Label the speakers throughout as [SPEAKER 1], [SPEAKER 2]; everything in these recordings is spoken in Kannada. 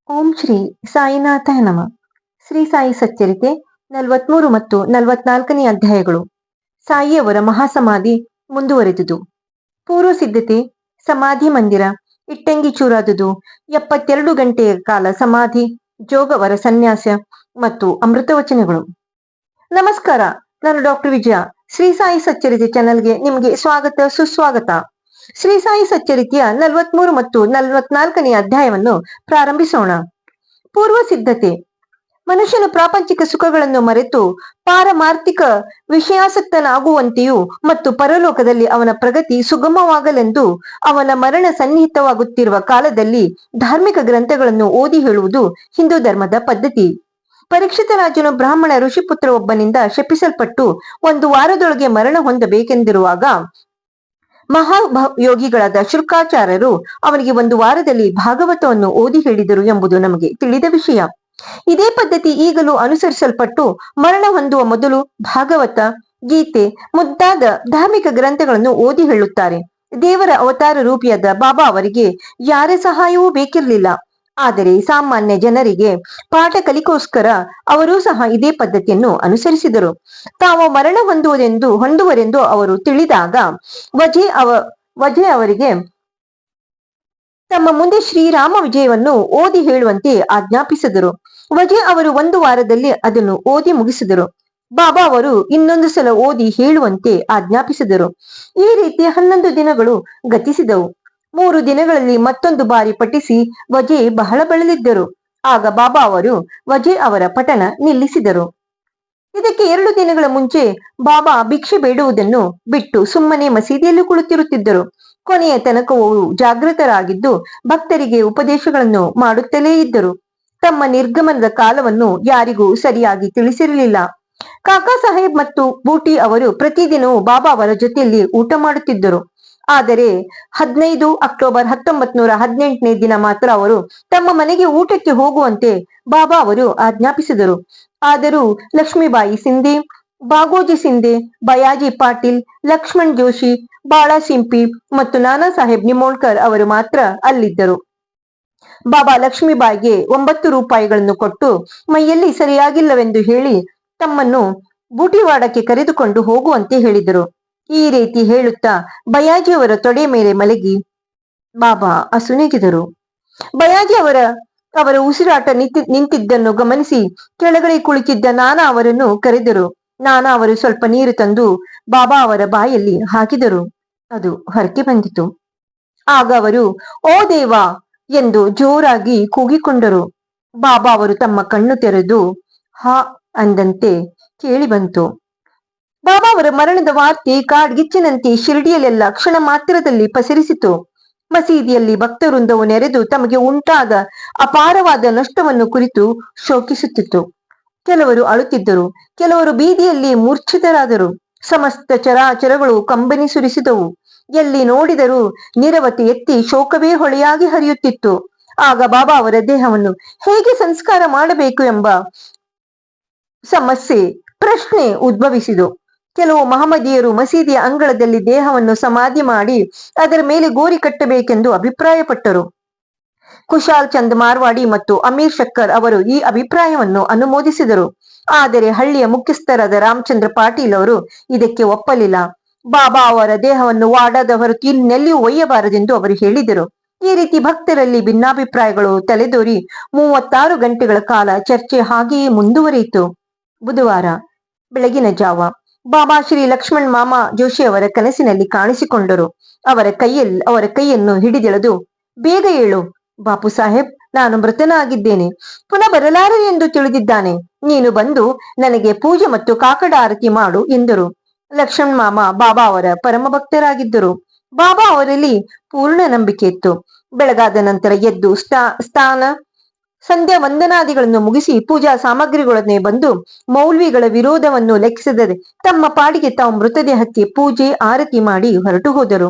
[SPEAKER 1] ಓಂ ಶ್ರೀ ಸಾಯಿನಾಥಾಯ ನಮಃ. ಶ್ರೀ ಸಾಯಿ ಸಚ್ಚರಿತೆ 43 ಮತ್ತು 44ನೇ ಅಧ್ಯಾಯಗಳು. ಸಾಯಿಯವರ ಮಹಾಸಮಾಧಿ ಮುಂದುವರೆದುದು. ಪೂರ್ವ ಸಿದ್ಧತೆ. ಸಮಾಧಿ ಮಂದಿರ ಇಟ್ಟಂಗಿ ಚೂರಾದುದು. 72 ಗಂಟೆಯ ಕಾಲ ಸಮಾಧಿ, ಜೋಗವರ ಸನ್ಯಾಸ ಮತ್ತು ಅಮೃತವಚನಗಳು. ನಮಸ್ಕಾರ, ನಾನು ಡಾಕ್ಟರ್ ವಿಜಯ. ಶ್ರೀ ಸಾಯಿ ಸಚ್ಚರಿತೆ ಚಾನೆಲ್ಗೆ ನಿಮಗೆ ಸ್ವಾಗತ, ಸುಸ್ವಾಗತ. ಶ್ರೀ ಸಾಯಿ ಸಚ್ಚರಿತೆಯ 43 ಮತ್ತು 44ನೇ ಅಧ್ಯಾಯವನ್ನು ಪ್ರಾರಂಭಿಸೋಣ. ಪೂರ್ವ ಸಿದ್ಧತೆ. ಮನುಷ್ಯನು ಪ್ರಾಪಂಚಿಕ ಸುಖಗಳನ್ನು ಮರೆತು ಪಾರಮಾರ್ಥಿಕ ವಿಷಯಾಸಕ್ತನಾಗುವಂತೆಯೂ ಮತ್ತು ಪರಲೋಕದಲ್ಲಿ ಅವನ ಪ್ರಗತಿ ಸುಗಮವಾಗಲೆಂದು ಅವನ ಮರಣ ಸನ್ನಿಹಿತವಾಗುತ್ತಿರುವ ಕಾಲದಲ್ಲಿ ಧಾರ್ಮಿಕ ಗ್ರಂಥಗಳನ್ನು ಓದಿ ಹೇಳುವುದು ಹಿಂದೂ ಧರ್ಮದ ಪದ್ಧತಿ. ಪರೀಕ್ಷಿತ ರಾಜನು ಬ್ರಾಹ್ಮಣ ಋಷಿಪುತ್ರ ಒಬ್ಬನಿಂದ ಶಪಿಸಲ್ಪಟ್ಟು 1 ವಾರದೊಳಗೆ ಮರಣ ಹೊಂದಬೇಕೆಂದಿರುವಾಗ ಮಹಾಯೋಗಿಗಳಾದ ಶುಕ್ರಾಚಾರ್ಯರು ಅವನಿಗೆ 1 ವಾರದಲ್ಲಿ ಭಾಗವತವನ್ನು ಓದಿ ಹೇಳಿದರು ಎಂಬುದು ನಮಗೆ ತಿಳಿದ ವಿಷಯ. ಇದೇ ಪದ್ಧತಿ ಈಗಲೂ ಅನುಸರಿಸಲ್ಪಟ್ಟು ಮರಣ ಹೊಂದುವ ಮೊದಲು ಭಾಗವತ, ಗೀತೆ ಮುದ್ದಾದ ಧಾರ್ಮಿಕ ಗ್ರಂಥಗಳನ್ನು ಓದಿ ಹೇಳುತ್ತಾರೆ. ದೇವರ ಅವತಾರ ರೂಪಿಯಾದ ಬಾಬಾ ಅವರಿಗೆ ಯಾರ ಸಹಾಯವೂ ಬೇಕಿರಲಿಲ್ಲ. ಆದರೆ ಸಾಮಾನ್ಯ ಜನರಿಗೆ ಪಾಠ ಕಲಿಕೋಸ್ಕರ ಅವರೂ ಸಹ ಇದೇ ಪದ್ಧತಿಯನ್ನು ಅನುಸರಿಸಿದರು. ತಾವು ಮರಣ ಹೊಂದುವರೆಂದು ಅವರು ತಿಳಿದಾಗ ವಜೆ ಅವರಿಗೆ ತಮ್ಮ ಮುಂದೆ ಶ್ರೀರಾಮ ವಿಜಯವನ್ನು ಓದಿ ಹೇಳುವಂತೆ ಆಜ್ಞಾಪಿಸಿದರು. ವಜೆ ಅವರು 1 ವಾರದಲ್ಲಿ ಅದನ್ನು ಓದಿ ಮುಗಿಸಿದರು. ಬಾಬಾ ಅವರು ಇನ್ನೊಂದು ಸಲ ಓದಿ ಹೇಳುವಂತೆ ಆಜ್ಞಾಪಿಸಿದರು. ಈ ರೀತಿ 11 ದಿನಗಳು ಗತಿಸಿದವು. 3 ದಿನಗಳಲ್ಲಿ ಮತ್ತೊಂದು ಬಾರಿ ಪಠಿಸಿ ವಜೆ ಬಹಳ ಬಳಲಿದ್ದರು. ಆಗ ಬಾಬಾ ಅವರು ವಜೆ ಅವರ ಪಠಣ ನಿಲ್ಲಿಸಿದರು. ಇದಕ್ಕೆ 2 ದಿನಗಳ ಮುಂಚೆ ಬಾಬಾ ಭಿಕ್ಷೆ ಬೇಡುವುದನ್ನು ಬಿಟ್ಟು ಸುಮ್ಮನೆ ಮಸೀದಿಯಲ್ಲಿ ಕುಳಿತಿರುತ್ತಿದ್ದರು. ಕೊನೆಯ ತನಕವೂ ಜಾಗೃತರಾಗಿದ್ದು ಭಕ್ತರಿಗೆ ಉಪದೇಶಗಳನ್ನು ಮಾಡುತ್ತಲೇ ಇದ್ದರು. ತಮ್ಮ ನಿರ್ಗಮನದ ಕಾಲವನ್ನು ಯಾರಿಗೂ ಸರಿಯಾಗಿ ತಿಳಿಸಿರಲಿಲ್ಲ. ಕಾಕಾ ಸಾಹೇಬ್ ಮತ್ತು ಬೂಟಿ ಅವರು ಪ್ರತಿದಿನವೂ ಬಾಬಾ ಅವರ ಜೊತೆಯಲ್ಲಿ ಊಟ ಮಾಡುತ್ತಿದ್ದರು. ಆದರೆ 15 ಅಕ್ಟೋಬರ್ 1918ನೇ ದಿನ ಮಾತ್ರ ಅವರು ತಮ್ಮ ಮನೆಗೆ ಊಟಕ್ಕೆ ಹೋಗುವಂತೆ ಬಾಬಾ ಅವರು ಆಜ್ಞಾಪಿಸಿದರು. ಆದರೂ ಲಕ್ಷ್ಮೀಬಾಯಿ ಸಿಂಧೆ, ಬಾಗೋಜಿ ಸಿಂಧೆ, ಬಯಾಜಿ ಪಾಟೀಲ್, ಲಕ್ಷ್ಮಣ್ ಜೋಶಿ, ಬಾಳಾ ಸಿಂಪಿ ಮತ್ತು ನಾನಾ ಸಾಹೇಬ್ ನಿಮೋಳ್ಕರ್ ಅವರು ಮಾತ್ರ ಅಲ್ಲಿದ್ದರು. ಬಾಬಾ ಲಕ್ಷ್ಮೀಬಾಯಿಗೆ 9 ರೂಪಾಯಿಗಳನ್ನು ಕೊಟ್ಟು ಮೈಯಲ್ಲಿ ಸರಿಯಾಗಿಲ್ಲವೆಂದು ಹೇಳಿ ತಮ್ಮನ್ನು ಬೂಟಿವಾಡಕ್ಕೆ ಕರೆದುಕೊಂಡು ಹೋಗುವಂತೆ ಹೇಳಿದರು. ಈ ರೀತಿ ಹೇಳುತ್ತಾ ಬಯಾಜಿಯವರ ತೊಡೆ ಮೇಲೆ ಮಲಗಿ ಬಾಬಾ ಅಸುನೀಗಿದರು. ಬಯಾಜಿ ಅವರ ಉಸಿರಾಟ ನಿಂತಿದ್ದನ್ನು ಗಮನಿಸಿ ಕೆಳಗಡೆ ಕುಳಿತಿದ್ದ ನಾನಾ ಅವರನ್ನು ಕರೆದರು. ನಾನಾ ಅವರು ಸ್ವಲ್ಪ ನೀರು ತಂದು ಬಾಬಾ ಅವರ ಬಾಯಲ್ಲಿ ಹಾಕಿದರು. ಅದು ಹೊರಕ್ಕೆ ಬಂದಿತು. ಆಗ ಅವರು ಓ ದೇವಾ ಎಂದು ಜೋರಾಗಿ ಕೂಗಿಕೊಂಡರು. ಬಾಬಾ ಅವರು ತಮ್ಮ ಕಣ್ಣು ತೆರೆದು ಹಾ ಅಂದಂತೆ ಕೇಳಿ ಬಂತು. ಬಾಬಾ ಅವರ ಮರಣದ ವಾರ್ತೆ ಕಾಡ್ಗಿಚ್ಚಿನಂತೆ ಶಿರಡಿಯಲ್ಲೆಲ್ಲ ಕ್ಷಣ ಮಾತ್ರದಲ್ಲಿ ಪಸರಿಸಿತು. ಮಸೀದಿಯಲ್ಲಿ ಭಕ್ತವೃಂದವು ನೆರೆದು ತಮಗೆ ಉಂಟಾದ ಅಪಾರವಾದ ನಷ್ಟವನ್ನು ಕುರಿತು ಶೋಕಿಸುತ್ತಿತ್ತು. ಕೆಲವರು ಅಳುತ್ತಿದ್ದರು, ಕೆಲವರು ಬೀದಿಯಲ್ಲಿ ಮೂರ್ಛಿತರಾದರು. ಸಮಸ್ತ ಚರಾಚರಗಳು ಕಂಬನಿ ಸುರಿಸಿದವು. ಎಲ್ಲಿ ನೋಡಿದರೂ ನಿರವತೆ ಎತ್ತಿ ಶೋಕವೇ ಹೊಳೆಯಾಗಿ ಹರಿಯುತ್ತಿತ್ತು. ಆಗ ಬಾಬಾ ಅವರ ದೇಹವನ್ನು ಹೇಗೆ ಸಂಸ್ಕಾರ ಮಾಡಬೇಕು ಎಂಬ ಪ್ರಶ್ನೆ ಉದ್ಭವಿಸಿತು. ಕೆಲವು ಮಹಮ್ಮದೀಯರು ಮಸೀದಿಯ ಅಂಗಳದಲ್ಲಿ ದೇಹವನ್ನು ಸಮಾಧಿ ಮಾಡಿ ಅದರ ಮೇಲೆ ಗೋರಿ ಕಟ್ಟಬೇಕೆಂದು ಅಭಿಪ್ರಾಯಪಟ್ಟರು. ಕುಶಾಲ್ ಚಂದ್ ಮಾರ್ವಾಡಿ ಮತ್ತು ಅಮೀರ್ ಶಕ್ಕರ್ ಅವರು ಈ ಅಭಿಪ್ರಾಯವನ್ನು ಅನುಮೋದಿಸಿದರು. ಆದರೆ ಹಳ್ಳಿಯ ಮುಖ್ಯಸ್ಥರಾದ ರಾಮಚಂದ್ರ ಪಾಟೀಲ್ ಅವರು ಇದಕ್ಕೆ ಒಪ್ಪಲಿಲ್ಲ. ಬಾಬಾ ಅವರ ದೇಹವನ್ನು ವಾಡಾದ ಹೊರತು ಇನ್ನೆಲ್ಲಿಯೂ ಒಯ್ಯಬಾರದೆಂದು ಅವರು ಹೇಳಿದರು. ಈ ರೀತಿ ಭಕ್ತರಲ್ಲಿ ಭಿನ್ನಾಭಿಪ್ರಾಯಗಳು ತಲೆದೋರಿ 36 ಗಂಟೆಗಳ ಕಾಲ ಚರ್ಚೆ ಹಾಗೆಯೇ ಮುಂದುವರಿಯಿತು. ಬುಧವಾರ ಬೆಳಗಿನ ಜಾವ ಬಾಬಾ ಶ್ರೀ ಲಕ್ಷ್ಮಣ್ ಮಾಮಾ ಜೋಶಿ ಅವರ ಕನಸಿನಲ್ಲಿ ಕಾಣಿಸಿಕೊಂಡರು. ಅವರ ಕೈಯನ್ನು ಹಿಡಿದೆಳೆದು ಬೇಗ ಏಳು ಬಾಪು ಸಾಹೇಬ್, ನಾನು ಮೃತನಾಗಿದ್ದೇನೆ, ಪುನಃ ಬರಲಾರೆ ಎಂದು ತಿಳಿದಿದ್ದಾನೆ. ನೀನು ಬಂದು ನನಗೆ ಪೂಜೆ ಮತ್ತು ಕಾಕಡ ಆರತಿ ಮಾಡು ಎಂದರು. ಲಕ್ಷ್ಮಣ್ ಮಾಮಾ ಬಾಬಾ ಅವರ ಪರಮ ಭಕ್ತರಾಗಿದ್ದರು. ಬಾಬಾ ಅವರಲ್ಲಿ ಪೂರ್ಣ ನಂಬಿಕೆ ಇತ್ತು. ಬೆಳಗಾದ ನಂತರ ಎದ್ದು ಸ್ನಾನ ಸಂಧ್ಯಾ ವಂದನಾದಿಗಳನ್ನು ಮುಗಿಸಿ ಪೂಜಾ ಸಾಮಗ್ರಿಗಳನ್ನೇ ಬಂದು ಮೌಲ್ವಿಗಳ ವಿರೋಧವನ್ನು ಲೆಕ್ಕಿಸದೆ ತಮ್ಮ ಪಾಡಿಗೆ ತಾವು ಮೃತದೇಹಕ್ಕೆ ಪೂಜೆ ಆರತಿ ಮಾಡಿ ಹೊರಟು ಹೋದರು.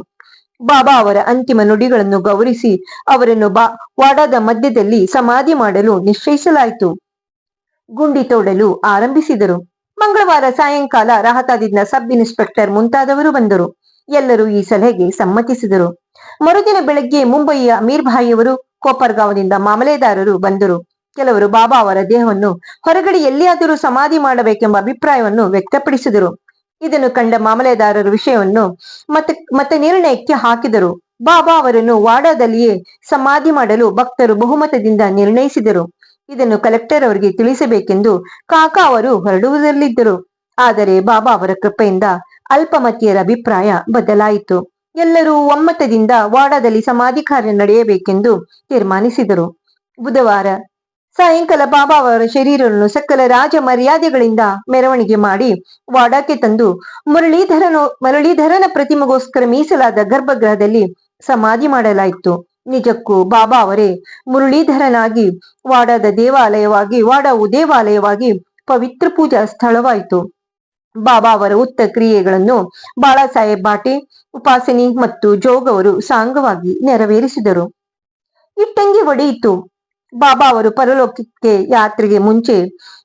[SPEAKER 1] ಬಾಬಾ ಅವರ ಅಂತಿಮ ನುಡಿಗಳನ್ನು ಗೌರವಿಸಿ ಅವರನ್ನು ವಾಡಾದ ಮಧ್ಯದಲ್ಲಿ ಸಮಾಧಿ ಮಾಡಲು ನಿಶ್ಚಯಿಸಲಾಯಿತು. ಗುಂಡಿ ತೋಡಲು ಆರಂಭಿಸಿದರು. ಮಂಗಳವಾರ ಸಾಯಂಕಾಲ ರಹತಾದಿಂದ ಸಬ್ ಇನ್ಸ್ಪೆಕ್ಟರ್ ಮುಂತಾದವರು ಬಂದರು. ಎಲ್ಲರೂ ಈ ಸಲಹೆಗೆ ಸಮ್ಮತಿಸಿದರು. ಮರುದಿನ ಬೆಳಗ್ಗೆ ಮುಂಬಯಿಯ ಅಮೀರ್ ಭಾಯಿಯವರು ಕೋಪರ್ಗಾಂವದಿಂದ ಮಾಮಲೆದಾರರು ಬಂದರು. ಕೆಲವರು ಬಾಬಾ ಅವರ ದೇಹವನ್ನು ಹೊರಗಡೆ ಎಲ್ಲಿಯಾದರೂ ಸಮಾಧಿ ಮಾಡಬೇಕೆಂಬ ಅಭಿಪ್ರಾಯವನ್ನು ವ್ಯಕ್ತಪಡಿಸಿದರು. ಇದನ್ನು ಕಂಡ ಮಾಮಲೆದಾರರು ವಿಷಯವನ್ನು ಮತ್ತೆ ನಿರ್ಣಯಕ್ಕೆ ಹಾಕಿದರು. ಬಾಬಾ ಅವರನ್ನು ವಾಡಾದಲ್ಲಿಯೇ ಸಮಾಧಿ ಮಾಡಲು ಭಕ್ತರು ಬಹುಮತದಿಂದ ನಿರ್ಣಯಿಸಿದರು. ಇದನ್ನು ಕಲೆಕ್ಟರ್ ಅವರಿಗೆ ತಿಳಿಸಬೇಕೆಂದು ಕಾಕಾ ಅವರು ಹೊರಡುವುದರಲ್ಲಿದ್ದರು. ಆದರೆ ಬಾಬಾ ಅವರ ಕೃಪೆಯಿಂದ ಅಲ್ಪಮತಿಯರ ಅಭಿಪ್ರಾಯ ಬದಲಾಯಿತು. ಎಲ್ಲರೂ ಒಮ್ಮತದಿಂದ ವಾಡಾದಲ್ಲಿ ಸಮಾಧಿ ಕಾರ್ಯ ನಡೆಯಬೇಕೆಂದು ತೀರ್ಮಾನಿಸಿದರು. ಬುಧವಾರ ಸಾಯಂಕಾಲ ಬಾಬಾ ಅವರ ಶರೀರವನ್ನು ಸಕಲ ರಾಜ ಮರ್ಯಾದೆಗಳಿಂದ ಮೆರವಣಿಗೆ ಮಾಡಿ ವಾಡಾಕ್ಕೆ ತಂದು ಮುರಳೀಧರನ ಪ್ರತಿಮೆಗೋಸ್ಕರ ಮೀಸಲಾದ ಗರ್ಭಗೃಹದಲ್ಲಿ ಸಮಾಧಿ ಮಾಡಲಾಯಿತು. ನಿಜಕ್ಕೂ ಬಾಬಾ ಅವರೇ ಮುರಳೀಧರನಾಗಿ ವಾಡಾವು ದೇವಾಲಯವಾಗಿ ಪವಿತ್ರ ಪೂಜಾ ಸ್ಥಳವಾಯಿತು. ಬಾಬಾ ಅವರ ಉತ್ತ ಕ್ರಿಯೆಗಳನ್ನು ಬಾಳಾ ಸಾಹೇಬ್ ಬಾಟೆ, ಉಪಾಸನಿ ಮತ್ತು ಜೋಗ್ ಅವರು ಸಾಂಗವಾಗಿ ನೆರವೇರಿಸಿದರು. ಇಟ್ಟಂಗಿ ಒಡೆಯಿತು. ಬಾಬಾ ಅವರು ಪರಲೋಕಕ್ಕೆ ಯಾತ್ರೆಗೆ ಮುಂಚೆ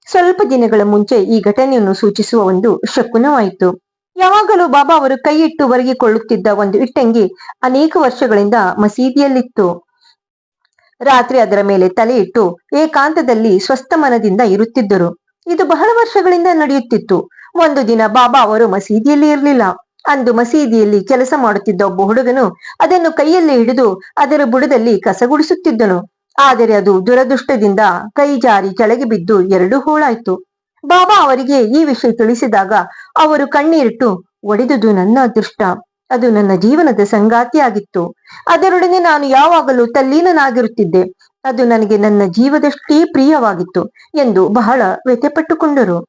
[SPEAKER 1] ಸ್ವಲ್ಪ ದಿನಗಳ ಮುಂಚೆ ಈ ಘಟನೆಯನ್ನು ಸೂಚಿಸುವ ಒಂದು ಶಕುನವಾಯಿತು. ಯಾವಾಗಲೂ ಬಾಬಾ ಅವರು ಕೈ ಇಟ್ಟು ಒರಗಿಕೊಳ್ಳುತ್ತಿದ್ದ ಒಂದು ಇಟ್ಟಂಗಿ ಅನೇಕ ವರ್ಷಗಳಿಂದ ಮಸೀದಿಯಲ್ಲಿತ್ತು. ರಾತ್ರಿ ಅದರ ಮೇಲೆ ತಲೆ ಇಟ್ಟು ಏಕಾಂತದಲ್ಲಿ ಸ್ವಸ್ಥ ಮನದಿಂದ ಇರುತ್ತಿದ್ದರು. ಇದು ಬಹಳ ವರ್ಷಗಳಿಂದ ನಡೆಯುತ್ತಿತ್ತು. ಒಂದು ದಿನ ಬಾಬಾ ಅವರು ಮಸೀದಿಯಲ್ಲಿ ಇರಲಿಲ್ಲ. ಅಂದು ಮಸೀದಿಯಲ್ಲಿ ಕೆಲಸ ಮಾಡುತ್ತಿದ್ದ ಒಬ್ಬ ಹುಡುಗನು ಅದನ್ನು ಕೈಯಲ್ಲಿ ಹಿಡಿದು ಅದರ ಬುಡದಲ್ಲಿ ಕಸಗುಡಿಸುತ್ತಿದ್ದನು. ಆದರೆ ಅದು ದುರದೃಷ್ಟದಿಂದ ಕೈ ಜಾರಿ ಕೆಳಗೆ ಬಿದ್ದು 2 ಹೋಳಾಯ್ತು. ಬಾಬಾ ಅವರಿಗೆ ಈ ವಿಷಯ ತಿಳಿಸಿದಾಗ ಅವರು ಕಣ್ಣೀರಿಟ್ಟು, ಒಡೆದುದು ನನ್ನ ಅದೃಷ್ಟ, ಅದು ನನ್ನ ಜೀವನದ ಸಂಗಾತಿಯಾಗಿತ್ತು, ಅದರೊಡನೆ ನಾನು ಯಾವಾಗಲೂ ತಲ್ಲೀನನಾಗಿರುತ್ತಿದ್ದೆ, ಅದು ನನಗೆ ನನ್ನ ಜೀವದಷ್ಟೇ ಪ್ರಿಯವಾಗಿತ್ತು ಎಂದು ಬಹಳ ವ್ಯಥೆಪಟ್ಟುಕೊಂಡರು.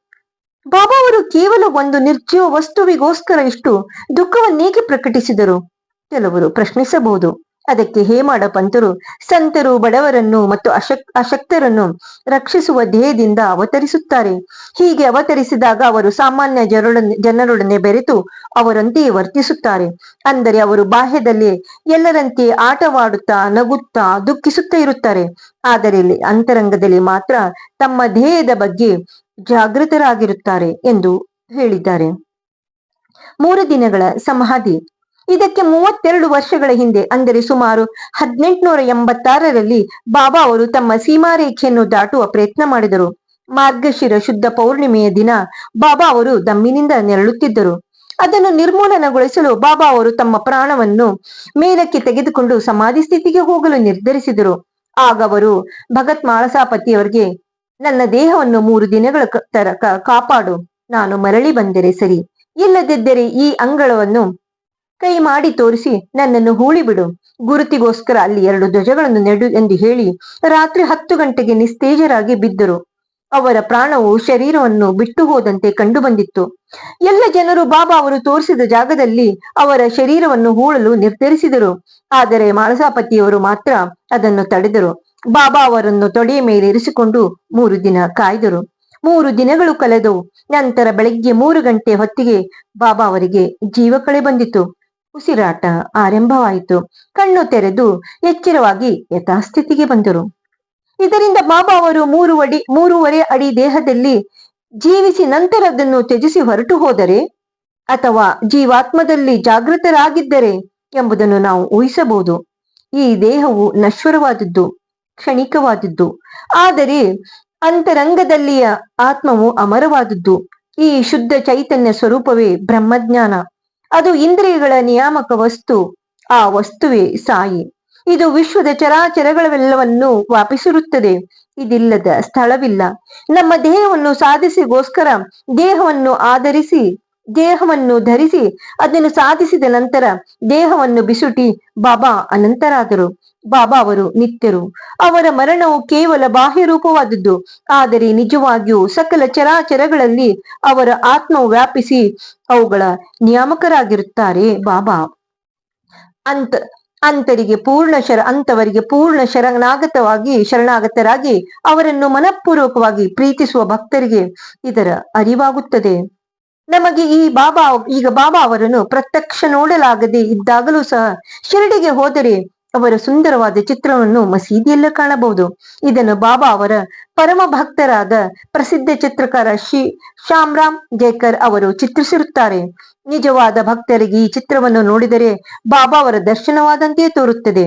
[SPEAKER 1] ಬಾಬಾ ಅವರು ಕೇವಲ ಒಂದು ನಿರ್ಜೀವ ವಸ್ತುವಿಗೋಸ್ಕರ ಇಷ್ಟು ದುಃಖವನ್ನೇಕೆ ಪ್ರಕಟಿಸಿದರು? ಕೆಲವರು ಪ್ರಶ್ನಿಸಬಹುದು. ಅದಕ್ಕೆ ಹೇಮಾಡ ಪಂತರು ಸಂತರು ಬಡವರನ್ನು ಮತ್ತು ಅಶಕ್ತರನ್ನು ರಕ್ಷಿಸುವ ಧ್ಯೇಯದಿಂದ ಅವತರಿಸುತ್ತಾರೆ. ಹೀಗೆ ಅವತರಿಸಿದಾಗ ಅವರು ಸಾಮಾನ್ಯ ಜನರೊಡನೆ ಬೆರೆತು ಅವರಂತೆಯೇ ವರ್ತಿಸುತ್ತಾರೆ. ಅಂದರೆ ಅವರು ಬಾಹ್ಯದಲ್ಲಿ ಎಲ್ಲರಂತೆ ಆಟವಾಡುತ್ತಾ, ನಗುತ್ತಾ, ದುಃಖಿಸುತ್ತಾ ಇರುತ್ತಾರೆ. ಆದರೆ ಅಂತರಂಗದಲ್ಲಿ ಮಾತ್ರ ತಮ್ಮ ಧ್ಯೇಯದ ಬಗ್ಗೆ ಜಾಗೃತರಾಗಿರುತ್ತಾರೆ ಎಂದು ಹೇಳಿದ್ದಾರೆ. 3 ದಿನಗಳ ಸಮಾಧಿ. ಇದಕ್ಕೆ 32 ವರ್ಷಗಳ ಹಿಂದೆ, ಅಂದರೆ ಸುಮಾರು 1886ರಲ್ಲಿ ಬಾಬಾ ಅವರು ತಮ್ಮ ಸೀಮಾರೇಖೆಯನ್ನು ದಾಟುವ ಪ್ರಯತ್ನ ಮಾಡಿದರು. ಮಾರ್ಗಶಿರ ಶುದ್ಧ ಪೌರ್ಣಿಮೆಯ ದಿನ ಬಾಬಾ ಅವರು ದಮ್ಮಿನಿಂದ ನೆರಳುತ್ತಿದ್ದರು. ಅದನ್ನು ನಿರ್ಮೂಲನಗೊಳಿಸಲು ಬಾಬಾ ಅವರು ತಮ್ಮ ಪ್ರಾಣವನ್ನು ಮೇಲಕ್ಕೆ ತೆಗೆದುಕೊಂಡು ಸಮಾಧಿ ಸ್ಥಿತಿಗೆ ಹೋಗಲು ನಿರ್ಧರಿಸಿದರು. ಆಗ ಅವರು ಭಗತ್ ಮಾಳಸಾಪತಿಯವರಿಗೆ, ನನ್ನ ದೇಹವನ್ನು 3 ದಿನಗಳ ಕಾಪಾಡು, ನಾನು ಮರಳಿ ಬಂದರೆ ಸರಿ, ಇಲ್ಲದಿದ್ದರೆ ಈ ಅಂಗಳವನ್ನು ಕೈ ಮಾಡಿ ತೋರಿಸಿ ನನ್ನನ್ನು ಹೂಳಿಬಿಡು, ಗುರುತಿಗೋಸ್ಕರ ಅಲ್ಲಿ 2 ಧ್ವಜಗಳನ್ನು ನೆಡು ಎಂದು ಹೇಳಿ ರಾತ್ರಿ 10 ಗಂಟೆಗೆ ನಿಸ್ತೇಜರಾಗಿ ಬಿದ್ದರು. ಅವರ ಪ್ರಾಣವು ಶರೀರವನ್ನು ಬಿಟ್ಟು ಹೋದಂತೆ ಕಂಡು ಬಂದಿತ್ತು. ಎಲ್ಲ ಜನರು ಬಾಬಾ ಅವರು ತೋರಿಸಿದ ಜಾಗದಲ್ಲಿ ಅವರ ಶರೀರವನ್ನು ಹೂಳಲು ನಿರ್ಧರಿಸಿದರು. ಆದರೆ ಮಾಳಸಾಪತಿಯವರು ಮಾತ್ರ ಅದನ್ನು ತಡೆದರು. ಬಾಬಾ ಅವರನ್ನು ತೊಡೆಯ ಮೇಲೆ ಇರಿಸಿಕೊಂಡು 3 ದಿನ ಕಾಯ್ದರು. 3 ದಿನಗಳು ಕಳೆದವು. ನಂತರ ಬೆಳಗ್ಗೆ 3 ಗಂಟೆ ಹೊತ್ತಿಗೆ ಬಾಬಾ ಅವರಿಗೆ ಜೀವ ಕಳೆ ಬಂದಿತು. ಉಸಿರಾಟ ಆರಂಭವಾಯಿತು. ಕಣ್ಣು ತೆರೆದು ಎಚ್ಚರವಾಗಿ ಯಥಾಸ್ಥಿತಿಗೆ ಬಂದರು. ಇದರಿಂದ ಬಾಬಾ ಅವರು 3.5 ಅಡಿ ದೇಹದಲ್ಲಿ ಜೀವಿಸಿ ನಂತರ ಅದನ್ನು ತ್ಯಜಿಸಿ ಹೊರಟು ಹೋದರೆ ಅಥವಾ ಜೀವಾತ್ಮದಲ್ಲಿ ಜಾಗೃತರಾಗಿದ್ದರೆ ಎಂಬುದನ್ನು ನಾವು ಊಹಿಸಬಹುದು. ಈ ದೇಹವು ನಶ್ವರವಾದದ್ದು, ಕ್ಷಣಿಕವಾದದ್ದು. ಆದರೆ ಅಂತರಂಗದಲ್ಲಿಯ ಆತ್ಮವು ಅಮರವಾದದ್ದು. ಈ ಶುದ್ಧ ಚೈತನ್ಯ ಸ್ವರೂಪವೇ ಬ್ರಹ್ಮಜ್ಞಾನ. ಅದು ಇಂದ್ರಿಯಗಳ ನಿಯಾಮಕ ವಸ್ತು. ಆ ವಸ್ತುವೇ ಸಾಯಿ. ಇದು ವಿಶ್ವದ ಚರಾಚರಗಳೆಲ್ಲವನ್ನೂ ವ್ಯಾಪಿಸಿರುತ್ತದೆ. ಇದಿಲ್ಲದ ಸ್ಥಳವಿಲ್ಲ. ನಮ್ಮ ದೇಹವನ್ನು ಸಾಧಿಸಿಗೋಸ್ಕರ ದೇಹವನ್ನು ಧರಿಸಿ ಅದನ್ನು ಸಾಧಿಸಿದ ನಂತರ ದೇಹವನ್ನು ಬಿಸುಟಿ ಬಾಬಾ ಅನಂತರಾದರು. ಬಾಬಾ ಅವರು ನಿತ್ಯರು. ಅವರ ಮರಣವು ಕೇವಲ ಬಾಹ್ಯ ರೂಪವಾದದ್ದು. ಆದರೆ ನಿಜವಾಗಿಯೂ ಸಕಲ ಚರಾಚರಗಳಲ್ಲಿ ಅವರ ಆತ್ಮವು ವ್ಯಾಪಿಸಿ ಅವುಗಳ ನಿಯಾಮಕರಾಗಿರುತ್ತಾರೆ. ಬಾಬಾ ಅಂತವರಿಗೆ ಪೂರ್ಣ ಶರಣಾಗತರಾಗಿ ಅವರನ್ನು ಮನಪೂರ್ವಕವಾಗಿ ಪ್ರೀತಿಸುವ ಭಕ್ತರಿಗೆ ಇದರ ಅರಿವಾಗುತ್ತದೆ. ನಮಗೆ ಈಗ ಬಾಬಾ ಅವರನ್ನು ಪ್ರತ್ಯಕ್ಷ ನೋಡಲಾಗದೆ ಇದ್ದಾಗಲೂ ಸಹ ಶಿರಡಿಗೆ ಹೋದರೆ ಅವರ ಸುಂದರವಾದ ಚಿತ್ರವನ್ನು ಮಸೀದಿಯಲ್ಲೇ ಕಾಣಬಹುದು. ಇದನ್ನು ಬಾಬಾ ಅವರ ಪರಮ ಭಕ್ತರಾದ ಪ್ರಸಿದ್ಧ ಚಿತ್ರಕಾರ ಶ್ಯಾಮರಾಮ್ ಜೇಕರ್ ಅವರು ಚಿತ್ರಿಸಿರುತ್ತಾರೆ. ನಿಜವಾದ ಭಕ್ತರಿಗೆ ಈ ಚಿತ್ರವನ್ನು ನೋಡಿದರೆ ಬಾಬಾ ಅವರ ದರ್ಶನವಾದಂತೆಯೇ ತೋರುತ್ತದೆ.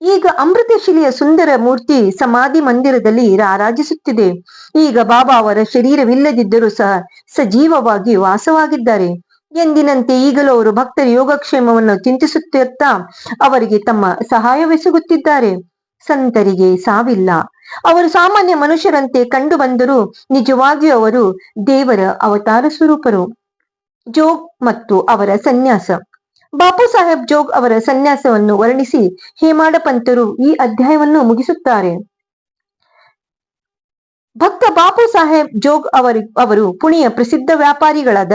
[SPEAKER 1] ಈಗ ಅಮೃತಶಿಲೆಯ ಸುಂದರ ಮೂರ್ತಿ ಸಮಾಧಿ ಮಂದಿರದಲ್ಲಿ ರಾರಾಜಿಸುತ್ತಿದೆ. ಈಗ ಬಾಬಾ ಅವರ ಶರೀರವಿಲ್ಲದಿದ್ದರೂ ಸಹ ಸಜೀವವಾಗಿ ವಾಸವಾಗಿದ್ದಾರೆ. ಎಂದಿನಂತೆ ಈಗಲೂ ಅವರು ಭಕ್ತರ ಯೋಗಕ್ಷೇಮವನ್ನು ಚಿಂತಿಸುತ್ತಾ ಅವರಿಗೆ ತಮ್ಮ ಸಹಾಯವೆಸಗುತ್ತಿದ್ದಾರೆ. ಸಂತರಿಗೆ ಸಾವಿಲ್ಲ. ಅವರು ಸಾಮಾನ್ಯ ಮನುಷ್ಯರಂತೆ ಕಂಡು ಬಂದರೂ ನಿಜವಾಗಿಯೂ ಅವರು ದೇವರ ಅವತಾರ ಸ್ವರೂಪರು. ಜೋಗ್ ಮತ್ತು ಅವರ ಸನ್ಯಾಸ. ಬಾಪು ಸಾಹೇಬ್ ಜೋಗ್ ಅವರ ಸನ್ಯಾಸವನ್ನು ವರ್ಣಿಸಿ ಹೇಮಾಡ ಪಂತರು ಈ ಅಧ್ಯಾಯವನ್ನು ಮುಗಿಸುತ್ತಾರೆ. ಭಕ್ತ ಬಾಪು ಸಾಹೇಬ್ ಜೋಗ್ ಅವರು ಪುಣೆಯ ಪ್ರಸಿದ್ಧ ವ್ಯಾಪಾರಿಗಳಾದ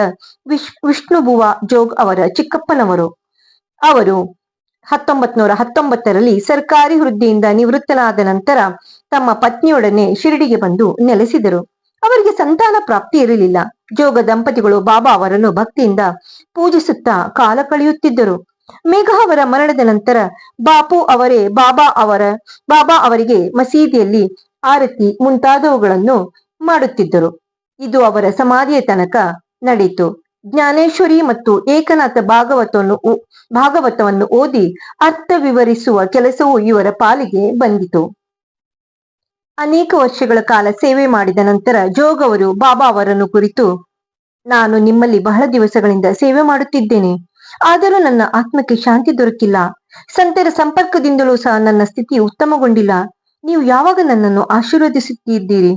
[SPEAKER 1] ವಿಷ್ಣುಬುವ ಜೋಗ್ ಅವರ ಚಿಕ್ಕಪ್ಪನವರು. ಅವರು 1919ರಲ್ಲಿ ಸರ್ಕಾರಿ ಹುದ್ದೆಯಿಂದ ನಿವೃತ್ತನಾದ ನಂತರ ತಮ್ಮ ಪತ್ನಿಯೊಡನೆ ಶಿರಡಿಗೆ ಬಂದು ನೆಲೆಸಿದರು. ಅವರಿಗೆ ಸಂತಾನ ಪ್ರಾಪ್ತಿ ಇರಲಿಲ್ಲ. ಜೋಗ ದಂಪತಿಗಳು ಬಾಬಾ ಅವರನ್ನು ಭಕ್ತಿಯಿಂದ ಪೂಜಿಸುತ್ತಾ ಕಾಲ ಕಳೆಯುತ್ತಿದ್ದರು. ಮೇಘ ಅವರ ಮರಣದ ನಂತರ ಬಾಬಾ ಅವರಿಗೆ ಮಸೀದಿಯಲ್ಲಿ ಆರತಿ ಮುಂತಾದವುಗಳನ್ನು ಮಾಡುತ್ತಿದ್ದರು. ಇದು ಅವರ ಸಮಾಧಿಯ ತನಕ ನಡೆಯಿತು. ಜ್ಞಾನೇಶ್ವರಿ ಮತ್ತು ಏಕನಾಥ ಭಾಗವತವನ್ನು ಓದಿ ಅರ್ಥ ವಿವರಿಸುವ ಕೆಲಸವು ಇವರ ಪಾಲಿಗೆ ಬಂದಿತು. ಅನೇಕ ವರ್ಷಗಳ ಕಾಲ ಸೇವೆ ಮಾಡಿದ ನಂತರ ಜೋಗ್ ಅವರು ಬಾಬಾ ಅವರನ್ನು ಕುರಿತು, ನಾನು ನಿಮ್ಮಲ್ಲಿ ಬಹಳ ದಿವಸಗಳಿಂದ ಸೇವೆ ಮಾಡುತ್ತಿದ್ದೇನೆ, ಆದರೂ ನನ್ನ ಆತ್ಮಕ್ಕೆ ಶಾಂತಿ ದೊರಕಿಲ್ಲ. ಸಂತರ ಸಂಪರ್ಕದಿಂದಲೂ ಸಹ ನನ್ನ ಸ್ಥಿತಿ ಉತ್ತಮಗೊಂಡಿಲ್ಲ. ನೀವು ಯಾವಾಗ ನನ್ನನ್ನು ಆಶೀರ್ವದಿಸುತ್ತಿದ್ದೀರಿ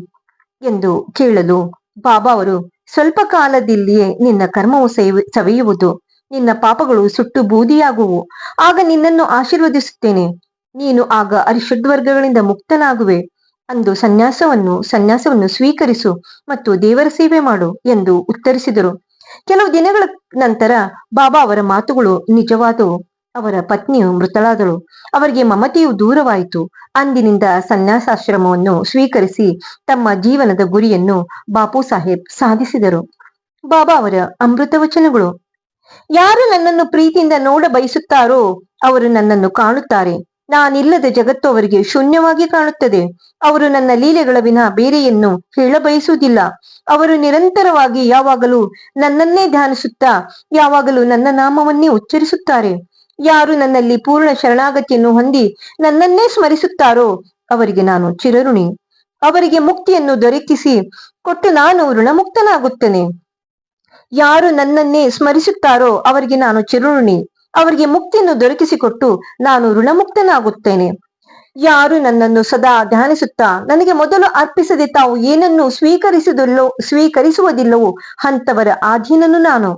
[SPEAKER 1] ಎಂದು ಕೇಳಲು ಬಾಬಾ ಅವರು, ಸ್ವಲ್ಪ ಕಾಲದಲ್ಲಿಯೇ ನಿನ್ನ ಕರ್ಮವು ಸವೆಯುವುದು, ನಿನ್ನ ಪಾಪಗಳು ಸುಟ್ಟು ಬೂದಿಯಾಗುವು. ಆಗ ನಿನ್ನನ್ನು ಆಶೀರ್ವದಿಸುತ್ತೇನೆ. ನೀನು ಆಗ ಅರಿಷಡ್ವರ್ಗಗಳಿಂದ ಮುಕ್ತನಾಗುವೆ. ಅಂದು ಸನ್ಯಾಸವನ್ನು ಸ್ವೀಕರಿಸು ಮತ್ತು ದೇವರ ಸೇವೆ ಮಾಡು ಎಂದು ಉತ್ತರಿಸಿದರು. ಕೆಲವು ದಿನಗಳ ನಂತರ ಬಾಬಾ ಅವರ ಮಾತುಗಳು ನಿಜವಾದವು. ಅವರ ಪತ್ನಿಯು ಮೃತಳಾದಳು. ಅವರಿಗೆ ಮಮತೆಯು ದೂರವಾಯಿತು. ಅಂದಿನಿಂದ ಸನ್ಯಾಸಾಶ್ರಮವನ್ನು ಸ್ವೀಕರಿಸಿ ತಮ್ಮ ಜೀವನದ ಗುರಿಯನ್ನು ಬಾಪು ಸಾಹೇಬ್ ಸಾಧಿಸಿದರು. ಬಾಬಾ ಅವರ ಅಮೃತ ವಚನಗಳು. ಯಾರು ನನ್ನನ್ನು ಪ್ರೀತಿಯಿಂದ ನೋಡ ಬಯಸುತ್ತಾರೋ ಅವರು ನನ್ನನ್ನು ಕಾಣುತ್ತಾರೆ. ನಾನಿಲ್ಲದ ಜಗತ್ತು ಅವರಿಗೆ ಶೂನ್ಯವಾಗಿ ಕಾಣುತ್ತದೆ. ಅವರು ನನ್ನ ಲೀಲೆಗಳ ವಿನ ಬೇರೆಯನ್ನು ಹೇಳ ಬಯಸುವುದಿಲ್ಲ. ಅವರು ನಿರಂತರವಾಗಿ ಯಾವಾಗಲೂ ನನ್ನನ್ನೇ ಧ್ಯಾನಿಸುತ್ತಾ ಯಾವಾಗಲೂ ನನ್ನ ನಾಮವನ್ನೇ ಉಚ್ಚರಿಸುತ್ತಾರೆ. ಯಾರು ನನ್ನಲ್ಲಿ ಪೂರ್ಣ ಶರಣಾಗತಿಯನ್ನು ಹೊಂದಿ ನನ್ನನ್ನೇ ಸ್ಮರಿಸುತ್ತಾರೋ ಅವರಿಗೆ ನಾನು ಚಿರಋಣಿ. ಅವರಿಗೆ ಮುಕ್ತಿಯನ್ನು ದೊರಕಿಸಿ ಕೊಟ್ಟು ನಾನು ಋಣಮುಕ್ತನಾಗುತ್ತೇನೆ. ಯಾರು ನನ್ನನ್ನೇ ಸ್ಮರಿಸುತ್ತಾರೋ ಅವರಿಗೆ ನಾನು ಚಿರಋಣಿ. ಅವರಿಗೆ ಮುಕ್ತಿಯನ್ನು ದೊರಕಿಸಿಕೊಟ್ಟು ನಾನು ಋಣಮುಕ್ತನಾಗುತ್ತೇನೆ. ಯಾರು ನನ್ನನ್ನು ಸದಾ ಧ್ಯಾನಿಸುತ್ತಾ ನನಗೆ ಮೊದಲು ಅರ್ಪಿಸದೆ ತಾವು ಏನನ್ನು ಸ್ವೀಕರಿಸುವುದಿಲ್ಲವೋ ಅಂತವರ ಆಧೀನನು ನಾನು.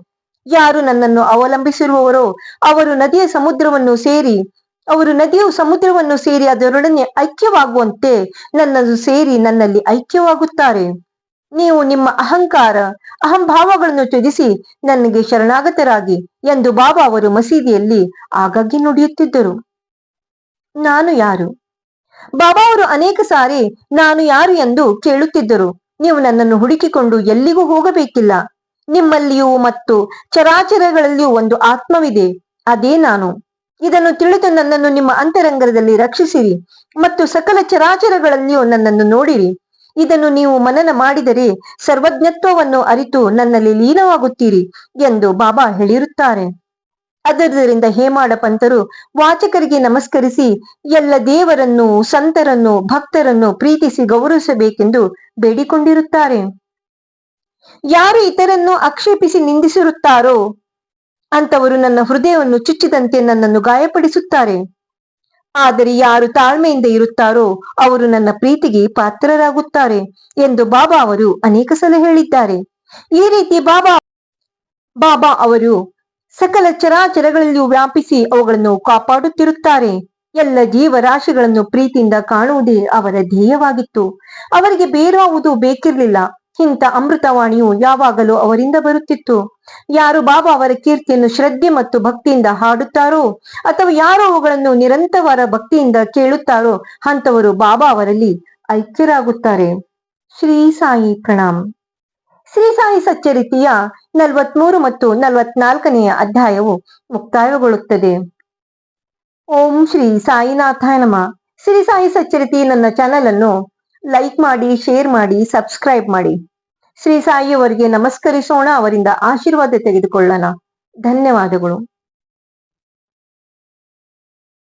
[SPEAKER 1] ಯಾರು ನನ್ನನ್ನು ಅವಲಂಬಿಸಿರುವವರೋ ಅವರು ನದಿಯು ಸಮುದ್ರವನ್ನು ಸೇರಿ ಅದರೊಡನೆ ಐಕ್ಯವಾಗುವಂತೆ ನನ್ನನ್ನು ಸೇರಿ ನನ್ನಲ್ಲಿ ಐಕ್ಯವಾಗುತ್ತಾರೆ. ನೀವು ನಿಮ್ಮ ಅಹಂಭಾವಗಳನ್ನು ತ್ಯಜಿಸಿ ನನಗೆ ಶರಣಾಗತರಾಗಿ ಎಂದು ಬಾಬಾ ಅವರು ಮಸೀದಿಯಲ್ಲಿ ಆಗಾಗ್ಗೆ ನುಡಿಯುತ್ತಿದ್ದರು. ನಾನು ಯಾರು? ಬಾಬಾ ಅವರು ಅನೇಕ ಸಾರಿ ನಾನು ಯಾರು ಎಂದು ಕೇಳುತ್ತಿದ್ದರು. ನೀವು ನನ್ನನ್ನು ಹುಡುಕಿಕೊಂಡು ಎಲ್ಲಿಗೂ ಹೋಗಬೇಕಿಲ್ಲ. ನಿಮ್ಮಲ್ಲಿಯೂ ಮತ್ತು ಚರಾಚರಗಳಲ್ಲಿಯೂ ಒಂದು ಆತ್ಮವಿದೆ, ಅದೇ ನಾನು. ಇದನ್ನು ತಿಳಿದು ನನ್ನನ್ನು ನಿಮ್ಮ ಅಂತರಂಗದಲ್ಲಿ ರಕ್ಷಿಸಿರಿ ಮತ್ತು ಸಕಲ ಚರಾಚರಗಳಲ್ಲಿಯೂ ನನ್ನನ್ನು ನೋಡಿರಿ. ಇದನ್ನು ನೀವು ಮನನ ಮಾಡಿದರೆ ಸರ್ವಜ್ಞತ್ವವನ್ನು ಅರಿತು ನನ್ನಲ್ಲಿ ಲೀನವಾಗುತ್ತೀರಿ ಎಂದು ಬಾಬಾ ಹೇಳಿರುತ್ತಾರೆ. ಅದರಿಂದ ಹೇಮಾಡ ಪಂತರು ವಾಚಕರಿಗೆ ನಮಸ್ಕರಿಸಿ ಎಲ್ಲ ದೇವರನ್ನು, ಸಂತರನ್ನು, ಭಕ್ತರನ್ನು ಪ್ರೀತಿಸಿ ಗೌರವಿಸಬೇಕೆಂದು ಬೇಡಿಕೊಂಡಿರುತ್ತಾರೆ. ಯಾರು ಇತರನ್ನು ಆಕ್ಷೇಪಿಸಿ ನಿಂದಿಸಿರುತ್ತಾರೋ ಅಂತವರು ನನ್ನ ಹೃದಯವನ್ನು ಚುಚ್ಚಿದಂತೆ ನನ್ನನ್ನು ಗಾಯಪಡಿಸುತ್ತಾರೆ. ಆದರೆ ಯಾರು ತಾಳ್ಮೆಯಿಂದ ಇರುತ್ತಾರೋ ಅವರು ನನ್ನ ಪ್ರೀತಿಗೆ ಪಾತ್ರರಾಗುತ್ತಾರೆ ಎಂದು ಬಾಬಾ ಅವರು ಅನೇಕ ಸಲ ಹೇಳಿದ್ದಾರೆ. ಈ ರೀತಿ ಬಾಬಾ ಅವರು ಸಕಲ ಚರಾಚರಗಳಲ್ಲಿಯೂ ವ್ಯಾಪಿಸಿ ಅವುಗಳನ್ನು ಕಾಪಾಡುತ್ತಿರುತ್ತಾರೆ. ಎಲ್ಲ ಜೀವರಾಶಿಗಳನ್ನು ಪ್ರೀತಿಯಿಂದ ಕಾಣುವುದೇ ಅವರ ಧ್ಯೇಯವಾಗಿತ್ತು. ಅವರಿಗೆ ಬೇರಾವುದು ಬೇಕಿರಲಿಲ್ಲ. ಇಂಥ ಅಮೃತವಾಣಿಯು ಯಾವಾಗಲೂ ಅವರಿಂದ ಬರುತ್ತಿತ್ತು. ಯಾರು ಬಾಬಾ ಅವರ ಕೀರ್ತಿಯನ್ನು ಶ್ರದ್ಧೆ ಮತ್ತು ಭಕ್ತಿಯಿಂದ ಹಾಡುತ್ತಾರೋ ಅಥವಾ ಯಾರು ಅವುಗಳನ್ನು ನಿರಂತರ ಭಕ್ತಿಯಿಂದ ಕೇಳುತ್ತಾರೋ ಅಂತವರು ಬಾಬಾ ಅವರಲ್ಲಿ ಐಕ್ಯರಾಗುತ್ತಾರೆ. ಶ್ರೀ ಸಾಯಿ ಪ್ರಣಾಮ್. ಶ್ರೀ ಸಾಯಿ ಸಚ್ಚರಿತೆಯ 43 ಮತ್ತು 44ನೆಯ ಅಧ್ಯಾಯವು ಮುಕ್ತಾಯಗೊಳ್ಳುತ್ತದೆ. ಓಂ ಶ್ರೀ ಸಾಯಿನಾಥಾಯ ನಮಃ. ಶ್ರೀ ಸಾಯಿ ಸಚ್ಚರಿತೆ ನನ್ನ ಚಾನೆಲ್ ಅನ್ನು ಲೈಕ್ ಮಾಡಿ, ಶೇರ್ ಮಾಡಿ, ಸಬ್ಸ್ಕ್ರೈಬ್ ಮಾಡಿ. ಶ್ರೀ ಸಾಯಿಯವರಿಗೆ ನಮಸ್ಕರಿಸೋಣ, ಅವರಿಂದ ಆಶೀರ್ವಾದ ತೆಗೆದುಕೊಳ್ಳೋಣ. ಧನ್ಯವಾದಗಳು.